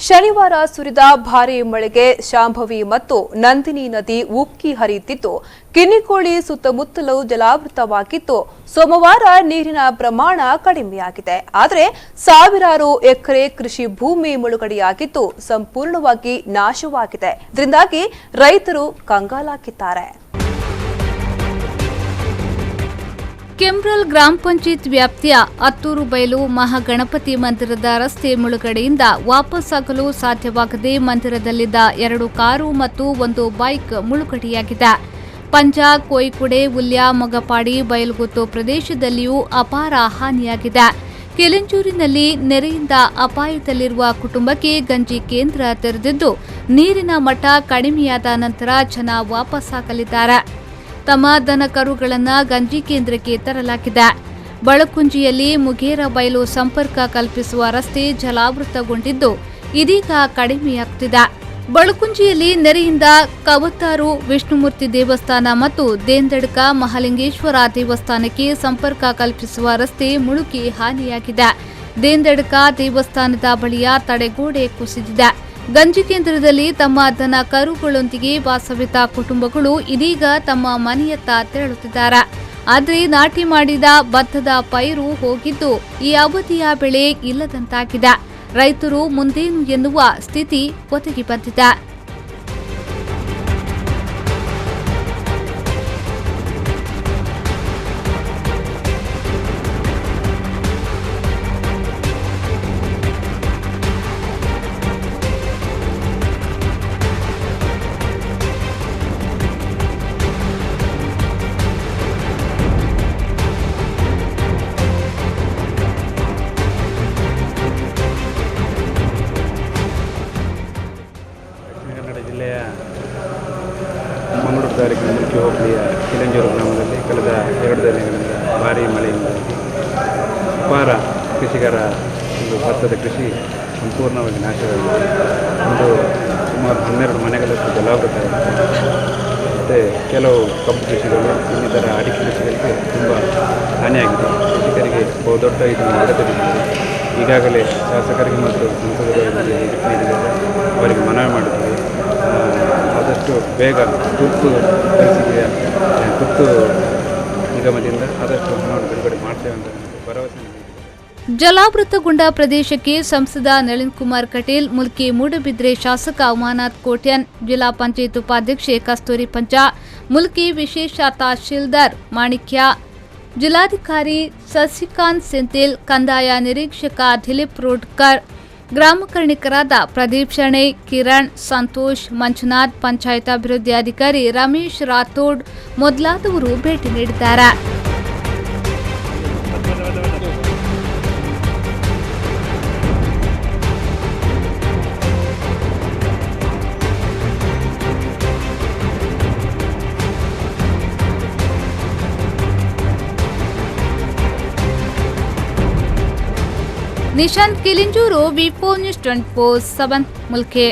ಶನಿವಾರ ಸುರಿದ ಭಾರೀ ಮಳೆಗೆ ಶಾಂಭವಿ ಮತ್ತು ನಂದಿನಿ ನದಿ ಉಕ್ಕಿ ಹರಿಯುತ್ತಿದ್ದು ಕಿನ್ನಿಕೋಳಿ ಸುತ್ತಮುತ್ತಲೂ ಜಲಾವೃತವಾಗಿದ್ದು ಸೋಮವಾರ ನೀರಿನ ಪ್ರಮಾಣ ಕಡಿಮೆಯಾಗಿದೆ. ಆದರೆ ಸಾವಿರಾರು ಎಕರೆ ಕೃಷಿ ಭೂಮಿ ಮುಳುಗಡೆಯಾಗಿದ್ದು ಸಂಪೂರ್ಣವಾಗಿ ನಾಶವಾಗಿದೆ. ಇದರಿಂದಾಗಿ ರೈತರು ಕಂಗಾಲಾಗಿದ್ದಾರೆ. ಕೆಮ್ರಲ್ ಗ್ರಾಮ ಪಂಚಾಯತ್ ವ್ಯಾಪ್ತಿಯ ಅತ್ತೂರು ಬಯಲು ಮಹಾಗಣಪತಿ ಮಂದಿರದ ರಸ್ತೆ ಮುಳುಗಡೆಯಿಂದ ವಾಪಸ್ಸಾಗಲು ಸಾಧ್ಯವಾಗದೆ ಮಂದಿರದಲ್ಲಿದ್ದ 2 ಕಾರು ಮತ್ತು 1 ಬೈಕ್ ಮುಳುಗಡೆಯಾಗಿದೆ. ಪಂಜಾ, ಕೋಯಿಕುಡೆ, ಉಲ್ಯಾ, ಮೊಗಪಾಡಿ, ಬಯಲುಗುತ್ತು ಪ್ರದೇಶದಲ್ಲಿಯೂ ಅಪಾರ ಹಾನಿಯಾಗಿದೆ. ಕೆಲೆಂಚೂರಿನಲ್ಲಿ ನೆರೆಯಿಂದ ಅಪಾಯದಲ್ಲಿರುವ ಕುಟುಂಬಕ್ಕೆ ಗಂಜಿ ಕೇಂದ್ರ ತೆರೆದಿದ್ದು ನೀರಿನ ಮಟ್ಟ ಕಡಿಮೆಯಾದ ನಂತರ ಜನ ವಾಪಸ್ಸಾಗಲಿದ್ದಾರೆ. ತಮ್ಮ ದನ ಕರುಗಳನ್ನು ಗಂಜಿ ಕೇಂದ್ರಕ್ಕೆ ತರಲಾಗಿದೆ. ಬಳಕುಂಜಿಯಲ್ಲಿ ಮುಗೇರ ಬಯಲು ಸಂಪರ್ಕ ಕಲ್ಪಿಸುವ ರಸ್ತೆ ಜಲಾವೃತಗೊಂಡಿದ್ದು ಇದೀಗ ಕಡಿಮೆಯಾಗುತ್ತಿದೆ. ಬಳಕುಂಜಿಯಲ್ಲಿ ನೆರೆಯಿಂದ ಕವತ್ತಾರು ವಿಷ್ಣುಮೂರ್ತಿ ದೇವಸ್ಥಾನ ಮತ್ತು ದೇಂದಡ್ಕ ಮಹಾಲಿಂಗೇಶ್ವರ ದೇವಸ್ಥಾನಕ್ಕೆ ಸಂಪರ್ಕ ಕಲ್ಪಿಸುವ ರಸ್ತೆ ಮುಳುಗಿ ಹಾನಿಯಾಗಿದೆ. ದೇಂದಡ್ಕ ದೇವಸ್ಥಾನದ ಬಳಿಯ ತಡೆಗೋಡೆ ಕುಸಿದಿದೆ. ಗಂಜಿ ಕೇಂದ್ರದಲ್ಲಿ ತಮ್ಮ ದನ ಕರುಗಳೊಂದಿಗೆ ವಾಸವಿದ್ದ ಕುಟುಂಬಗಳು ಇದೀಗ ತಮ್ಮ ಮನೆಯತ್ತ ತೆರಳುತ್ತಿದ್ದಾರೆ. ಆದರೆ ನಾಟಿ ಮಾಡಿದ ಭತ್ತದ ಪೈರು ಹೋಗಿದ್ದು ಈ ಅವಧಿಯ ಬೆಳೆ ಇಲ್ಲದಂತಾಗಿದೆ. ರೈತರು ಮುಂದೇನು ಎನ್ನುವ ಸ್ಥಿತಿ ಒದಗಿ ಬಂದಿದೆ. ಜಿಲ್ಲೆಯ ಮಂಗಳೂರು ತಾಲೂಕಿನ ಮುಲ್ಕಿ ಹೋಬಳಿಯ ಕಿಲಂಜೂರು ಗ್ರಾಮದಲ್ಲಿ ಕಳೆದ 2 ದಿನಗಳಿಂದ ಭಾರೀ ಮಳೆಯಿಂದಾಗಿ ಅಪಾರ ಕೃಷಿಕರ ಭತ್ತದ ಕೃಷಿ ಸಂಪೂರ್ಣವಾಗಿ ನಾಶವಾಗಿದೆ. ಸುಮಾರು 12 ಮನೆಗಳಷ್ಟು ಜಲಾವೃತವಾಗಿದೆ. ಮತ್ತು ಕೆಲವು ಕಬ್ಬು ಕೃಷಿಗಳು ಇನ್ನಿತರ ಅಡಿಕೆ ಕೃಷಿಗಳಿಗೆ ತುಂಬ ಹಾನಿಯಾಗಿದೆ. ಕೃಷಿಕರಿಗೆ ಬಹುದೊಡ್ಡ ಇದನ್ನು ಹೊಡೆತೊಡಗಿದೆ. ಈಗಾಗಲೇ ಶಾಸಕರಿಗೆ ಮತ್ತು ಸಂಸದರಿಗೆ ನೀಡಿದರೆ ಅವರಿಗೆ ಮನವಿ ಮಾಡುತ್ತೀವಿ. ಆದಷ್ಟು ಬೇಗ ತುರ್ತು ಪರಿಸ್ಥಿತಿಯ ತುರ್ತು ನಿಗಮದಿಂದ ಆದಷ್ಟು ಹಣವನ್ನು ಬಿಡುಗಡೆ ಮಾಡ್ತೇವೆ ಅಂತ ಭರವಸೆ ನೀಡಿದೆ. ಜಲಾವೃತಗೊಂಡ ಪ್ರದೇಶಕ್ಕೆ ಸಂಸದ ನಳಿನ್ ಕುಮಾರ್ ಕಟೀಲ್, ಮುಲ್ಕಿ ಮೂಡಬಿದ್ರೆ ಶಾಸಕ ಉಮಾನಾಥ್ ಕೋಟ್ಯಾನ್, ಜಿಲ್ಲಾ ಪಂಚಾಯತ್ ಉಪಾಧ್ಯಕ್ಷೆ ಕಸ್ತೂರಿ ಪಂಚಾ, ಮುಲ್ಕಿ ವಿಶೇಷ ತಹಶೀಲ್ದಾರ್ ಮಾಣಿಕ್ಯ, ಜಿಲ್ಲಾಧಿಕಾರಿ ಸಸಿಕಾಂತ್ ಸೆಂಥಿಲ್, ಕಂದಾಯ ನಿರೀಕ್ಷಕ ದಿಲೀಪ್ ರೋಡ್ಕರ್, ಗ್ರಾಮ ಕರ್ಣಿಕರಾದ ಪ್ರದೀಪ್ ಶೆಣೈ, ಕಿರಣ್, ಸಂತೋಷ್, ಮಂಜುನಾಥ್, ಪಂಚಾಯತ್ ಅಭಿವೃದ್ಧಿ ಅಧಿಕಾರಿ ರಮೇಶ್ ರಾಥೋಡ್ ಮೊದಲಾದವರು ಭೇಟಿ ನೀಡಿದ್ದಾರೆ. ನಿಶಾಂತ್ ಕಿಲಿಂಜೂರು, ವಿ4 ನ್ಯೂಸ್ 24/7 ಮುಲ್ಕಿ.